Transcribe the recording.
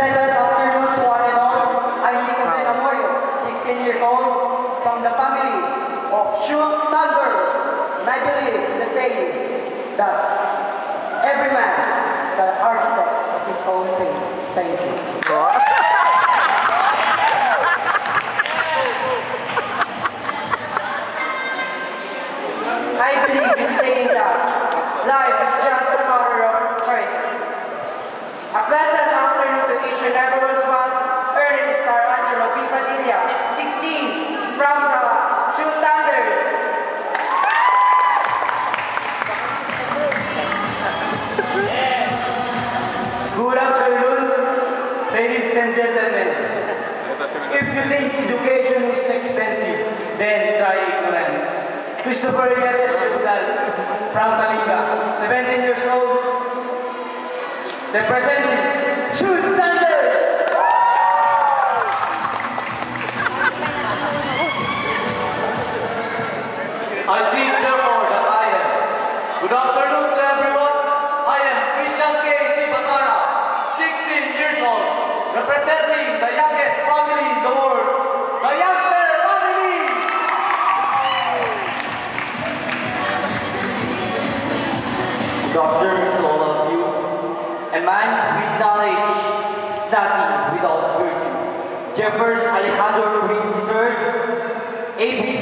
Pleasant afternoon to one and all. I'm Nico Benamoyo, 16 years old, from the family of Shoot Thunders. And I believe the saying that every man is the architect of his own thing. Thank you. I believe in saying that life is just a matter of choices. A pleasant afternoon to each and every one of us. Ernest Star Angelo B. Padilla, 16, from the Shoot Thunders. Good afternoon, ladies and gentlemen. If you think education is expensive, then try ignorance. Christopher Yates from Kalinga, 17 years old, representing Shoot Thunders! I think therefore that I am. Good afternoon to everyone. I am Christian K. Sibatara, 16 years old, representing the youngest family in the world, the Youngster family! Good afternoon to all of you. A man with knowledge is nothing without virtue. Jeffers Alejandro Ruiz III, AB